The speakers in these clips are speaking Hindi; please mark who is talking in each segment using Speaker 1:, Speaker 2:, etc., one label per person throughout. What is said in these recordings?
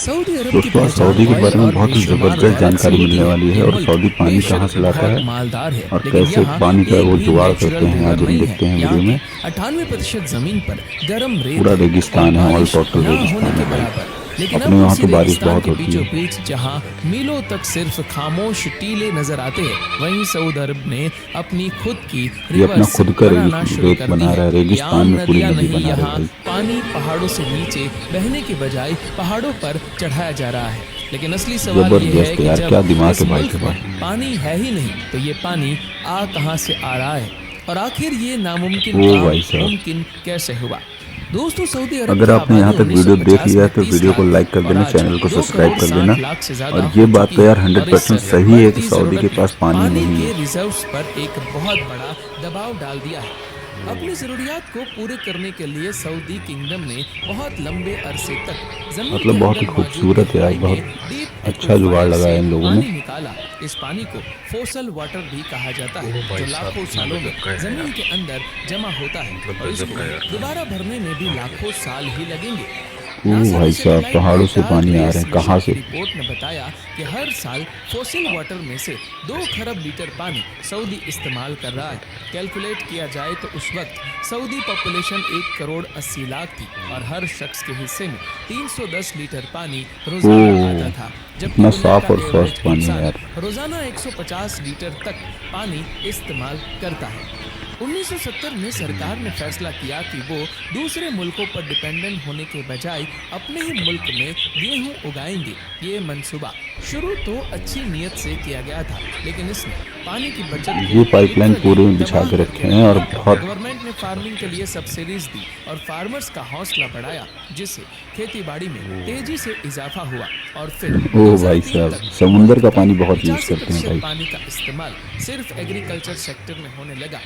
Speaker 1: सऊदी अरब की
Speaker 2: दोस्तों आज
Speaker 1: पहचान
Speaker 2: सऊदी के
Speaker 1: ऑयल
Speaker 2: बारे में
Speaker 1: और
Speaker 2: बहुत ही
Speaker 1: बेशुमार
Speaker 2: ज़बरदस्त
Speaker 1: गैरत से
Speaker 2: जानकारी
Speaker 1: होती
Speaker 2: मिलने
Speaker 1: है।
Speaker 2: वाली है।
Speaker 1: ये
Speaker 2: और
Speaker 1: मुल्क
Speaker 2: सऊदी पानी कहाँ
Speaker 1: बेशक
Speaker 2: से लाता
Speaker 1: बहुत
Speaker 2: है
Speaker 1: मालदार है,
Speaker 2: और
Speaker 1: लेकिन
Speaker 2: कैसे
Speaker 1: यहाँ
Speaker 2: पानी का
Speaker 1: एक
Speaker 2: वो
Speaker 1: भी
Speaker 2: जुगाड़ करते
Speaker 1: नेचुरल
Speaker 2: हैं,
Speaker 1: रिवर
Speaker 2: आज हम
Speaker 1: नहीं है।
Speaker 2: देखते हैं
Speaker 1: यहाँ
Speaker 2: वीडियो
Speaker 1: की
Speaker 2: में।
Speaker 1: 98% जमीन पर गर्म रेत
Speaker 2: पूरा
Speaker 1: है और
Speaker 2: रेगिस्तान है, ऑल
Speaker 1: बारिश
Speaker 2: टोटल
Speaker 1: ना होने
Speaker 2: रेगिस्तान
Speaker 1: के
Speaker 2: है भाई।
Speaker 1: बराबर। लेकिन
Speaker 2: अपने
Speaker 1: अब
Speaker 2: वहाँ
Speaker 1: उसी
Speaker 2: तो बारिश
Speaker 1: रेगिस्तान
Speaker 2: बहुत
Speaker 1: के
Speaker 2: होती
Speaker 1: बीचों
Speaker 2: है।
Speaker 1: बीच जहाँ मीलों तक सिर्फ खामोश टीले नजर आते हैं, वहीं सऊदी अरब ने अपनी खुद की
Speaker 2: ये अपना
Speaker 1: रिवर्स
Speaker 2: खुद का
Speaker 1: बनाना शुरू
Speaker 2: रेत
Speaker 1: कर दी
Speaker 2: बना
Speaker 1: है।
Speaker 2: रहा है,
Speaker 1: ये
Speaker 2: रेगिस्तान
Speaker 1: आम
Speaker 2: में पूरी
Speaker 1: नदियां
Speaker 2: नदी
Speaker 1: नहीं,
Speaker 2: बना रहा है
Speaker 1: यहाँ
Speaker 2: भाई।
Speaker 1: पानी पहाड़ों से नीचे बहने के बजाय पहाड़ों पर चढ़ाया जा रहा है। लेकिन असली सवाल ये है
Speaker 2: जबरदस्त
Speaker 1: कि
Speaker 2: यार,
Speaker 1: जब
Speaker 2: क्या दिमाग
Speaker 1: इस
Speaker 2: है भाई
Speaker 1: मुल्क
Speaker 2: के
Speaker 1: में
Speaker 2: पास।
Speaker 1: पानी है ही नहीं तो ये पानी आ कहां से आ रहा है, और आखिर ये नामुमकिन
Speaker 2: ओ
Speaker 1: काम
Speaker 2: भाई साहब,
Speaker 1: मुमकिन कैसे हुआ। दोस्तों, सऊदी अरब
Speaker 2: अगर
Speaker 1: की
Speaker 2: आपने
Speaker 1: आबादी
Speaker 2: यहाँ तक वीडियो देख
Speaker 1: 1950
Speaker 2: लिया
Speaker 1: में
Speaker 2: है तो
Speaker 1: 30
Speaker 2: वीडियो को
Speaker 1: लाख थी
Speaker 2: लाइक कर
Speaker 1: और
Speaker 2: देना,
Speaker 1: आज
Speaker 2: चैनल को
Speaker 1: 2
Speaker 2: सब्सक्राइब
Speaker 1: करोड़
Speaker 2: कर देना।
Speaker 1: 60 लाख से ज्यादा
Speaker 2: और ये
Speaker 1: हो
Speaker 2: बात
Speaker 1: चुकी
Speaker 2: तो
Speaker 1: है।
Speaker 2: यार
Speaker 1: और इस
Speaker 2: 100% सही है कि
Speaker 1: बढ़ती
Speaker 2: सऊदी के
Speaker 1: जरूरत ने
Speaker 2: पास पानी
Speaker 1: पानी
Speaker 2: नहीं
Speaker 1: के
Speaker 2: है।
Speaker 1: रिजर्व्स पर एक बहुत बड़ा दबाव डाल दिया है। अपनी जरूरियात को पूरे करने के लिए सऊदी किंगडम ने बहुत लंबे अरसे तक जमीन के
Speaker 2: मतलब बहुत ही
Speaker 1: अंदर मौजूद
Speaker 2: खूबसूरत है यार,
Speaker 1: गहराई में
Speaker 2: बहुत
Speaker 1: डीप
Speaker 2: अच्छा जुगाड़
Speaker 1: एक्वाफायर से
Speaker 2: लगाया इन लोगों ने।
Speaker 1: पानी निकाला। इस पानी को फोसल वाटर भी कहा जाता है, जो लाखों सालों में जमीन के अंदर जमा होता है और इसको दोबारा भरने में भी लाखों साल ही लगेंगे।
Speaker 2: ओ
Speaker 1: नासा के
Speaker 2: भाई साहब,
Speaker 1: सैटेलाइट
Speaker 2: पहाड़ों से
Speaker 1: बेताल
Speaker 2: पानी आ रहे
Speaker 1: रेस
Speaker 2: हैं,
Speaker 1: मिशन
Speaker 2: कहाँ
Speaker 1: की
Speaker 2: से?
Speaker 1: रिपोर्ट ने बताया कि हर साल फोसिल वाटर में से 2 खरब लीटर पानी सऊदी इस्तेमाल कर रहा है। कैलकुलेट किया जाए तो उस वक्त सऊदी पॉपुलेशन 1 करोड़ 80 लाख थी और हर शख्स के हिस्से में 310 लीटर पानी रोजाना आता था, जबकि
Speaker 2: इतना
Speaker 1: दुनिया
Speaker 2: साफ
Speaker 1: का
Speaker 2: और
Speaker 1: एवरेज
Speaker 2: स्वच्छ पानी है
Speaker 1: इंसान
Speaker 2: यार।
Speaker 1: रोजाना 150 लीटर तक पानी इस्तेमाल करता है। 1970 में सरकार ने फैसला किया कि वो दूसरे मुल्कों पर डिपेंडेंट होने के बजाय अपने ही मुल्क में गेहूं उगाएंगे। ये मंसूबा शुरू तो अच्छी नीयत से किया गया था, लेकिन इसने पानी की बचत को
Speaker 2: ये पाइपलाइन
Speaker 1: लिटरली
Speaker 2: पूरे में बिछा
Speaker 1: तबाह
Speaker 2: के
Speaker 1: करके
Speaker 2: रखे
Speaker 1: रख
Speaker 2: हैं और
Speaker 1: दिया।
Speaker 2: बहुत
Speaker 1: गवर्नमेंट ने फार्मिंग के लिए सब्सिडीज दी और फार्मर्स का हौसला बढ़ाया, जिससे खेतीबाड़ी में तेजी से इजाफा हुआ। और फिर
Speaker 2: ओ भाई
Speaker 1: 2003
Speaker 2: साहब,
Speaker 1: तक
Speaker 2: समुंदर
Speaker 1: मुल्क
Speaker 2: का
Speaker 1: का
Speaker 2: पानी बहुत यूज करते हैं
Speaker 1: 85%
Speaker 2: भाई।
Speaker 1: पानी का इस्तेमाल सिर्फ एग्रीकल्चर सेक्टर में होने लगा।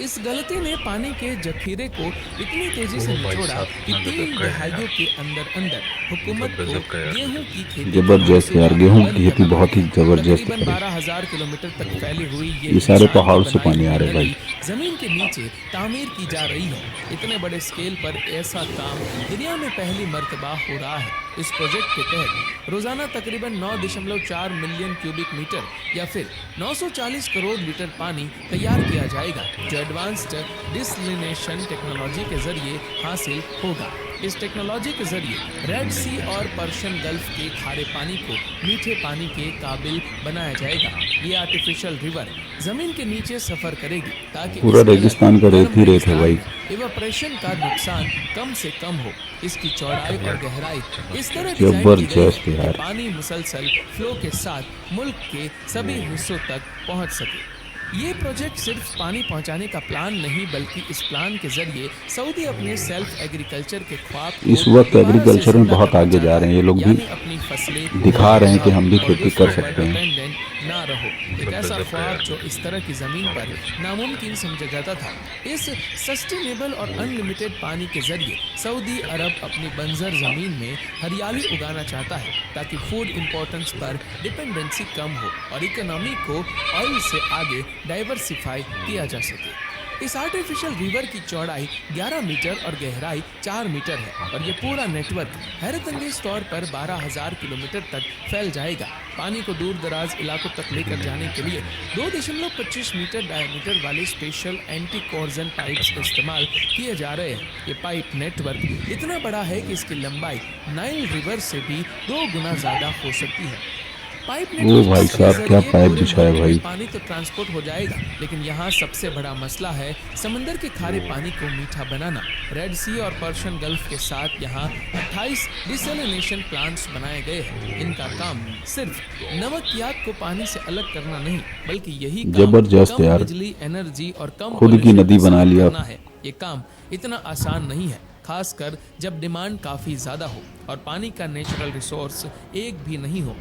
Speaker 1: इस गलती ने पानी के जखीरे को इतनी तेजी से निचोड़ा कि 3 दहाइयों के अंदर अंदर हुकूमत को गेहूं की खेती की
Speaker 2: जबरदस्त यार,
Speaker 1: मंसूबा
Speaker 2: गेहूं
Speaker 1: बंद
Speaker 2: की खेती
Speaker 1: करना
Speaker 2: बहुत ही
Speaker 1: पड़ा।
Speaker 2: जबरदस्त
Speaker 1: तकरीबन
Speaker 2: है भाई।
Speaker 1: 12,000 किलोमीटर तक फैली हुई ये
Speaker 2: ये सारे
Speaker 1: इंसान की
Speaker 2: पहाड़ों से
Speaker 1: बनाई
Speaker 2: पानी आ
Speaker 1: हुई
Speaker 2: रहा है भाई।
Speaker 1: नदी जमीन के नीचे तामीर की जा रही है। इतने बड़े स्केल पर ऐसा काम दुनिया में पहली मर्तबा हो रहा है। इस प्रोजेक्ट के तहत रोजाना तकरीबन 9.4 मिलियन क्यूबिक मीटर या फिर 940 करोड़ लीटर पानी तैयार किया जाएगा, जो एडवांस्ड डिसलिनेशन टेक्नोलॉजी के जरिए हासिल होगा। इस टेक्नोलॉजी के जरिए रेड सी और पर्शियन गल्फ के खारे पानी को मीठे पानी के काबिल बनाया जाएगा। ये आर्टिफिशियल रिवर जमीन के नीचे सफर करेगी ताकि
Speaker 2: पूरा
Speaker 1: इस
Speaker 2: रेगिस्तान का रेत ही रेत है भाई।
Speaker 1: इवापोरेशन का नुकसान कम से कम हो। इसकी चौड़ाई और गहराई इस तरह डिजाइन की गई है
Speaker 2: जबरदस्त
Speaker 1: कि
Speaker 2: यार।
Speaker 1: पानी मुसलसल फ्लो के साथ मुल्क के सभी हिस्सों तक पहुंच सके। ये प्रोजेक्ट सिर्फ पानी पहुंचाने का प्लान नहीं, बल्कि इस प्लान के जरिए सऊदी अपने सेल्फ एग्रीकल्चर के ख्वाब को
Speaker 2: इस वक्त
Speaker 1: दोबारा से
Speaker 2: एग्रीकल्चर में
Speaker 1: जिंदा
Speaker 2: बहुत
Speaker 1: करना
Speaker 2: आगे जा
Speaker 1: चाहता
Speaker 2: रहे हैं
Speaker 1: है,
Speaker 2: ये लोग भी,
Speaker 1: यानी अपनी फसलें
Speaker 2: दिखा रहे हैं कि
Speaker 1: उगाओ
Speaker 2: हम भी
Speaker 1: और
Speaker 2: खेती
Speaker 1: दूसरों
Speaker 2: कर
Speaker 1: पर
Speaker 2: सकते हैं।
Speaker 1: डिपेंडेंट ना रहो। एक ऐसा ख्वाब जो इस तरह की जमीन पर नामुमकिन समझा जाता था। इस सस्टेनेबल और अनलिमिटेड पानी के जरिए सऊदी अरब अपनी बंजर जमीन में हरियाली उगाना चाहता है, ताकि फूड इंपॉर्टेंस पर डिपेंडेंसी कम हो और इकोनॉमी को ऑयल से आगे डाइवर्सिफाई किया जा सके। इस आर्टिफिशियल रिवर की चौड़ाई 11 मीटर और गहराई 4 मीटर है और ये पूरा नेटवर्क हैरतअंगेज तौर पर 12,000 किलोमीटर तक फैल जाएगा। पानी को दूर दराज इलाकों तक लेकर जाने के लिए 2.25 मीटर डायमीटर वाले स्पेशल एंटी कोर्जन पाइप्स इस्तेमाल किए जा रहे हैं। ये पाइप नेटवर्क इतना बड़ा है कि इसकी लंबाई नाइल रिवर से भी 2 गुना ज्यादा हो सकती है। पाइप
Speaker 2: ओ भाई साहब, क्या पाइप बिछाया भाई।
Speaker 1: पानी तो ट्रांसपोर्ट हो जाएगा, लेकिन यहाँ सबसे बड़ा मसला है समंदर के खारे पानी को मीठा बनाना। रेड सी और पर्शियन गल्फ के साथ यहाँ 28 डिसैलिनेशन प्लांट्स बनाए गए हैं। इनका काम सिर्फ नमकियात को पानी से अलग करना नहीं, बल्कि यही काम
Speaker 2: जबरदस्त
Speaker 1: कम
Speaker 2: यार,
Speaker 1: बिजली, एनर्जी और कम
Speaker 2: खुद की
Speaker 1: pollution
Speaker 2: नदी
Speaker 1: के
Speaker 2: बना
Speaker 1: साथ
Speaker 2: लिया।
Speaker 1: करना है। ये काम इतना आसान नहीं है, खासकर जब डिमांड काफी ज्यादा हो और पानी का नेचुरल रिसोर्स एक भी नहीं हो।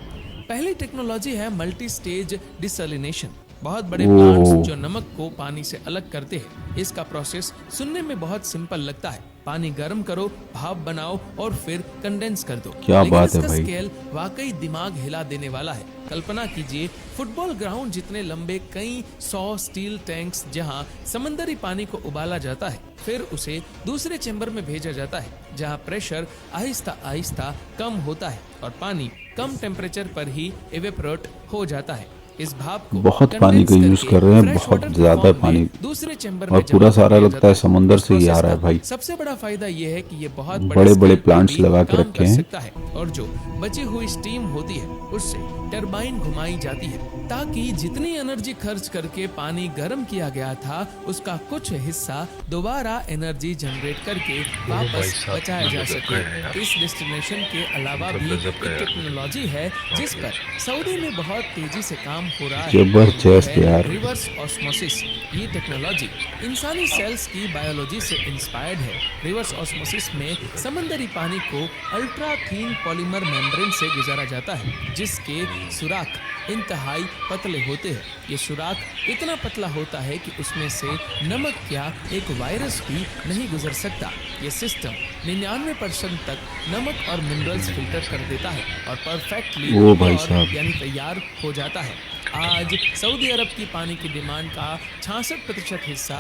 Speaker 1: पहली टेक्नोलॉजी है मल्टी स्टेज डिसैलिनेशन। बहुत बड़े
Speaker 2: ओह।
Speaker 1: प्लांट्स जो नमक को पानी से अलग करते हैं। इसका प्रोसेस सुनने में बहुत सिंपल लगता है। पानी गर्म करो, भाप बनाओ और फिर कंडेंस कर दो।
Speaker 2: क्या
Speaker 1: लेकिन
Speaker 2: बात है
Speaker 1: इसका
Speaker 2: भाई।
Speaker 1: स्केल वाकई दिमाग हिला देने वाला है। कल्पना कीजिए फुटबॉल ग्राउंड जितने लंबे कई 100 स्टील टैंक्स जहां समंदरी पानी को उबाला जाता है, फिर उसे दूसरे चैम्बर में भेजा जाता है जहां प्रेशर आहिस्ता आहिस्ता कम होता है और पानी कम टेम्परेचर पर ही इवेपोरेट हो जाता है। इस भाप को
Speaker 2: बहुत पानी का
Speaker 1: condense
Speaker 2: यूज
Speaker 1: करके
Speaker 2: कर रहे हैं,
Speaker 1: fresh
Speaker 2: बहुत
Speaker 1: water के
Speaker 2: ज्यादा
Speaker 1: form में
Speaker 2: पानी।
Speaker 1: दूसरे चैम्बर
Speaker 2: और
Speaker 1: में
Speaker 2: पूरा
Speaker 1: जमा कर
Speaker 2: सारा
Speaker 1: दिया
Speaker 2: लगता है
Speaker 1: जाता
Speaker 2: समुंदर
Speaker 1: इस
Speaker 2: से ही आ
Speaker 1: process
Speaker 2: रहा है
Speaker 1: का
Speaker 2: भाई।
Speaker 1: सबसे बड़ा फायदा यह है कि ये बहुत
Speaker 2: बड़े
Speaker 1: बड़े
Speaker 2: बड़े
Speaker 1: स्केल पर
Speaker 2: प्लांट्स
Speaker 1: भी
Speaker 2: लगा के
Speaker 1: काम
Speaker 2: रखे
Speaker 1: कर
Speaker 2: हैं।
Speaker 1: सकता है और जो बची हुई स्टीम होती है उससे टरबाइन घुमाई जाती है ताकि जितनी एनर्जी खर्च करके पानी गर्म किया गया था उसका कुछ हिस्सा दोबारा एनर्जी जनरेट करके वापस बचाया जा सके। इस डेस्टिनेशन के अलावा भी एक टेक्नोलॉजी है जिस पर सऊदी में बहुत तेजी से काम हो रहा है।
Speaker 2: जबरदस्त
Speaker 1: वो है
Speaker 2: यार।
Speaker 1: Reverse osmosis. ये टेक्नोलॉजी इंसानी सेल्स की बायोलॉजी से इंस्पायर्ड है। रिवर्स ऑस्मोसिस में समंदरी पानी को अल्ट्रा थीन पॉलीमर मेम्ब्रेन से गुजारा जाता है जिसके सुराख इंतहाई पतले होते हैं। ये सुराख इतना पतला होता है कि उसमें से नमक क्या एक वायरस भी नहीं गुजर सकता। ये सिस्टम 99% तक नमक और मिनरल्स फिल्टर कर देता है और परफेक्टली
Speaker 2: ओ भाई साहब।
Speaker 1: यानी तैयार हो जाता है। आज सऊदी अरब की पानी की डिमांड का 66% हिस्सा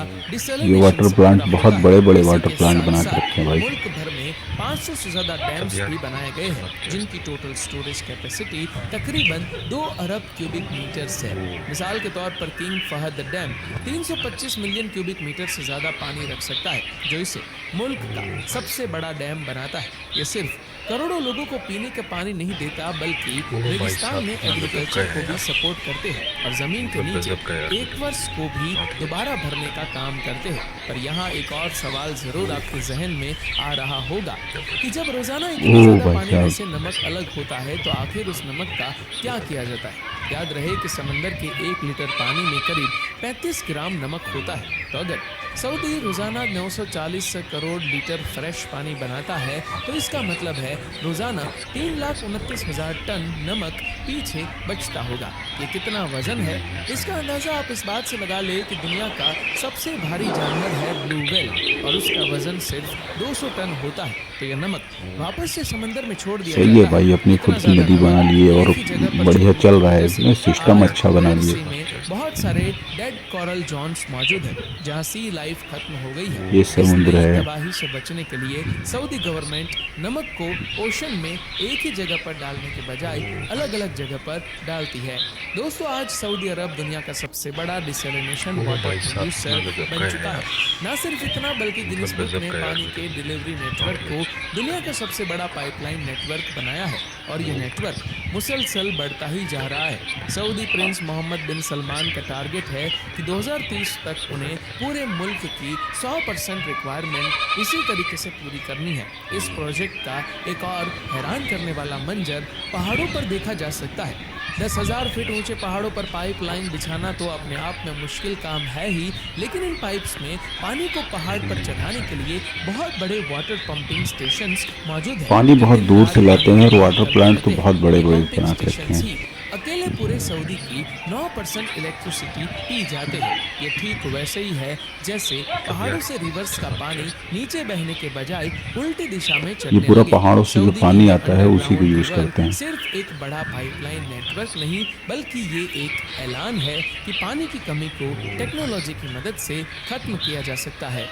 Speaker 2: ये वाटर प्लांट बहुत बड़े-बड़े वाटर प्लांट बना के रखे हैं भाई।
Speaker 1: मुल्क भर में 500 से ज्यादा डैम्स भी बनाए गए हैं जिनकी टोटल स्टोरेज कैपेसिटी तकरीबन 2 अरब क्यूबिक मीटर्स है। मिसाल के तौर पर King Fahd Dam 325 million cubic metre से ज्यादा पानी रख सकता है जो इसे मुल्क का सबसे बड़ा डैम बनाता है। ये सिर्फ करोड़ों लोगों को पीने का पानी नहीं देता बल्कि रेगिस्तान में एग्रीकल्चर को भी सपोर्ट करते हैं और जमीन के नीचे एक्वर्स को भी दोबारा भरने का काम करते हैं। पर यहाँ एक और सवाल जरूर आपके जहन में आ रहा होगा कि जब रोजाना इतने ज्यादा
Speaker 2: भाई
Speaker 1: पानी में
Speaker 2: साहब।
Speaker 1: से नमक अलग होता है तो आखिर उस नमक का क्या किया जाता है। याद रहे कि समंदर के 1 लीटर पानी में करीब 35 ग्राम नमक होता है। तो अगर सऊदी रोजाना 940 करोड़ लीटर फ्रेश पानी बनाता है तो इसका मतलब है रोजाना 3,29,000 टन नमक पीछे बचता होगा। ये कितना वजन है इसका अंदाजा आप इस बात से लगा ले कि दुनिया का सबसे भारी जानवर है ब्लू व्हेल और उसका वजन सिर्फ 200 टन होता है। तो यह नमक वापस से समंदर में छोड़ दिया
Speaker 2: सही है
Speaker 1: जाता
Speaker 2: भाई, अपनी
Speaker 1: इतना
Speaker 2: खुद की
Speaker 1: ज्यादा
Speaker 2: नदी
Speaker 1: नमक
Speaker 2: बना लिए और
Speaker 1: एक ही जगह पर
Speaker 2: बढ़िया
Speaker 1: छोड़
Speaker 2: चल
Speaker 1: दिया।
Speaker 2: रहा है,
Speaker 1: जैसे
Speaker 2: इसमें सिस्टम
Speaker 1: आज
Speaker 2: अच्छा बना
Speaker 1: रेड
Speaker 2: लिए।
Speaker 1: सी में बहुत सारे डेड कोरल जॉन्स मौजूद है जहां सी लाइफ खत्म हो गई है।
Speaker 2: ये
Speaker 1: इस
Speaker 2: समुद्र
Speaker 1: नई
Speaker 2: है।
Speaker 1: तबाही से बचने के लिए सऊदी गवर्नमेंट नमक को ओशन में एक ही जगह पर डालने के बजाय अलग अलग जगह पर डालती है। दोस्तों आज सऊदी अरब दुनिया का सबसे बड़ा डिसैलिनेशन वाटर प्रोड्यूसर बन चुका है। न सिर्फ इतना बल्कि गिनीज बुक ने पानी के डिलीवरी नेटवर्क को दुनिया का सबसे बड़ा पाइपलाइन नेटवर्क बनाया है और ये नेटवर्क मुसलसल बढ़ता ही जा रहा है। सऊदी प्रिंस मोहम्मद बिन सलमान का टारगेट है कि 2030 तक उन्हें पूरे मुल्क की 100% रिक्वायरमेंट इसी तरीके से पूरी करनी है। इस प्रोजेक्ट का एक और हैरान करने वाला मंजर पहाड़ों पर देखा जा सकता है। 10,000 फीट ऊंचे पहाड़ों पर पाइपलाइन बिछाना तो अपने आप में मुश्किल काम है ही, लेकिन इन पाइप्स में पानी को पहाड़ पर चढ़ाने के लिए बहुत बड़े वाटर पंपिंग स्टेशंस मौजूद हैं।
Speaker 2: पानी बहुत दूर से लाते हैं और वाटर प्लांट तो
Speaker 1: करते
Speaker 2: बहुत
Speaker 1: हैं।
Speaker 2: बड़े-बड़े
Speaker 1: ये पंपिंग
Speaker 2: बना के रखे हैं।
Speaker 1: स्टेशंस ही अकेले पूरे सऊदी की 9% इलेक्ट्रिसिटी पी जाते हैं। ये ठीक वैसे ही है जैसे पहाड़ों से रिवर्स का पानी नीचे बहने के बजाय उल्टी दिशा में चलने
Speaker 2: ये पूरा
Speaker 1: लगे।
Speaker 2: पहाड़ों से जो
Speaker 1: सऊदी
Speaker 2: पानी
Speaker 1: की
Speaker 2: आता है उसी को
Speaker 1: अंडरग्राउंड
Speaker 2: यूज
Speaker 1: रिवर
Speaker 2: करते हैं।
Speaker 1: सिर्फ एक बड़ा पाइपलाइन नेटवर्क नहीं बल्कि ये एक ऐलान है कि पानी की कमी को टेक्नोलॉजी की मदद से खत्म किया जा सकता है।